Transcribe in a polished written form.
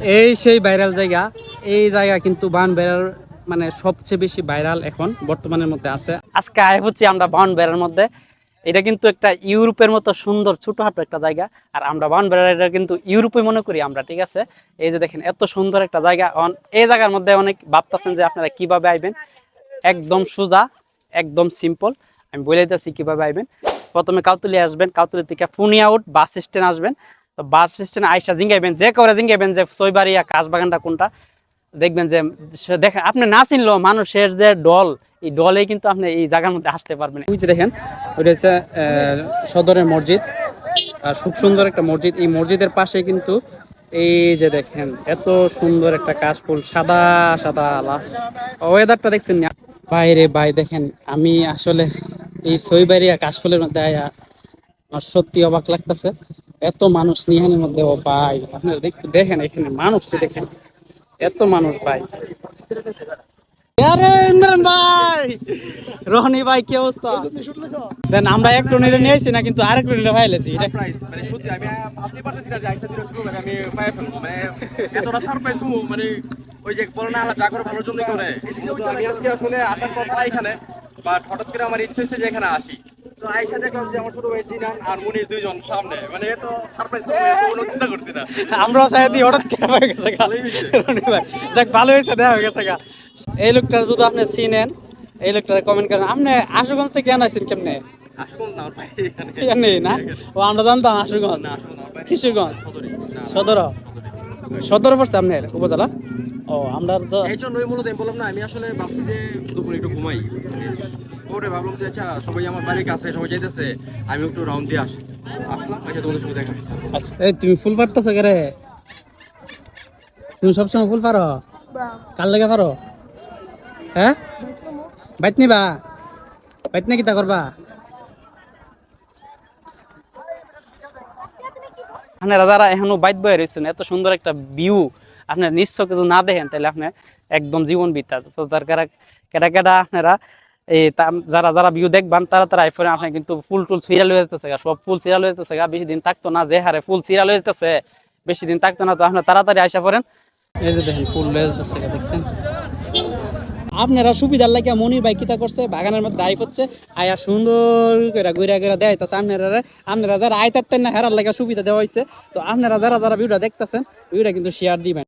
এই সেই ভাইরাল জায়গা, এই জায়গা কিন্তু বানবেড়ার মানে সবচেয়ে বেশি ভাইরাল এখন বর্তমানের মধ্যে আছে। আজকে আয় হচ্ছে আমরা বানবেড়ার মধ্যে। এটা কিন্তু একটা ইউরোপের মতো সুন্দর ছোটখাটো একটা জায়গা, আর আমরা বানবেড়া এটা কিন্তু ইউরোপে মনে করি আমরা, ঠিক আছে। এই যে দেখেন এত সুন্দর একটা জায়গা, এই জায়গার মধ্যে অনেক ভাবতেছেন যে আপনারা কিভাবে আইবেন। একদম সোজা, একদম সিম্পল, আমি বলে দিতেছি কিভাবে আইবেন। প্রথমে কাউতুলি আসবেন, কাউতুলি থেকে ফুনিয়াউট বাস স্ট্যান্ড আসবেন। তো বাস স্ট্যান্ড আইসা জিঙ্গাইবেন, যে করে জিঙ্গাইবেন যে সইবাড়িয়া কাশবাগানটা কোনটা, দেখবেন যে দেখেন আপনি না চিনলেও মানুষের যে দল, এই দলে কিন্তু আপনি এই জায়গার মধ্যে আসতে পারবেন। ওই যে দেখেন ওইটা হচ্ছে সদরের মসজিদ, আর খুব সুন্দর একটা মসজিদ। এই মসজিদের পাশে কিন্তু এই যে দেখেন এত সুন্দর একটা কাশফুল, সাদা সাদা লাশ। ওয়েদারটা দেখছেন না বাইরে ভাই, দেখেন আমি আসলে এই সইবাড়িয়া কাশফুলের মধ্যে আয়া আমার সত্যি অবাক লাগতেছে। এত মানুষ নিহানের মধ্যে, ও ভাই আপনারা দেখেন এখানে মানুষটি দেখেন, এত মানুষ ভাই। আরে ইমরান ভাই, রহনি ভাই কি অবস্থা? দেন আমরা এক রনিরে নিয়ে আসছি না, কিন্তু আরেক রনিরে ভাই লেছি। এটা সারপ্রাইজ, মানে সত্যি আমি ভাবতে পারতেছি না যে আইসা দিলে শুরু করে আমি পায়ে ফেলবো, মানে এতটা সারপ্রাইজ মানে ওই যে বলে না আল্লাহ যা করে ভালোর জন্য করে। তো আমি আজকে আসলে আসার কথা এখানে, বাট হঠাৎ করে আমার ইচ্ছে হয়েছে যে এখানে আসি। তো আইসা দেখলাম যে আমার ছোট ভাই জিনান আর মুনির দুইজন সামনে, মানে এত সারপ্রাইজ কোনো চিন্তা করছি না। আমরাও চাই দিই, হঠাৎ কেন হয়ে গেছে গা রনি ভাই। যাক ভালো হয়েছে, দেখা হয়ে গেছে গা। এই লোকটার যদি আপনি চিনেন, এই লোকটার কমেন্ট করেন। আপনি আশুগঞ্জ থেকে কেন আছেন কেমনে? আশুগঞ্জ না ওর ভাই এখানে এখানে না, ও আমরা জানতাম আশুগঞ্জ না, আসলে না ওর ভাই কিশোরগঞ্জ সদরে না, সদর। সদর পড়ছে আপনার উপজেলা? ও আমরা তো এই জন্যই মূলত আমি বললাম না, আমি আসলে ভাবছি যে দুপুরে একটু ঘুমাই, মানে পরে ভাবলাম যে আচ্ছা সবাই আমার বাড়ির কাছে সবাই যাইতেছে, আমি একটু রাউন্ড দিয়ে আসলাম, আচ্ছা তোমাদের সঙ্গে দেখা। আচ্ছা। এই তুমি ফুল পারতেছো কে রে? তুমি সবসময় ফুল পারো? কার লেগে পারো? হ্যাঁ, বাইট নিবা? বাইট নিয়ে কিতা করবা? আপনারা যারা এখনো বাইট বয়ে রয়েছেন, এত সুন্দর একটা ভিউ আপনার নিশ্চয় কিছু না দেখেন তাহলে আপনি একদম জীবন বিতা। তো তার কেটা কেটা আপনারা এই যারা যারা ভিউ দেখবেন তারা তারা আইফোনে আপনি কিন্তু ফুল টুল ছিঁড়া লয়ে যেতেছে, সব ফুল ছিঁড়া লয়ে যেতেছে, বেশি দিন থাকতো না। যে হারে ফুল ছিঁড়া লয়ে যেতেছে, বেশি দিন থাকতো না। তো আপনার তাড়াতাড়ি আইসা পড়েন। এই যে দেখেন ফুল লয়ে যেতেছে, দেখছেন। আপনারা সুবিধার লাগিয়া মনির ভাই কিতা করছে, বাগানের মধ্যে আইফ হচ্ছে, আয়া সুন্দর করে ঘুরা ঘুরা দেখাইতেছে আপনারা। আপনারা যারা আইতারতেন না হেরার লাগে সুবিধা দেওয়া হয়েছে। তো আপনারা যারা যারা ভিডিওটা দেখতেছেন, ভিডিওটা কিন্তু শেয়ার দিবেন।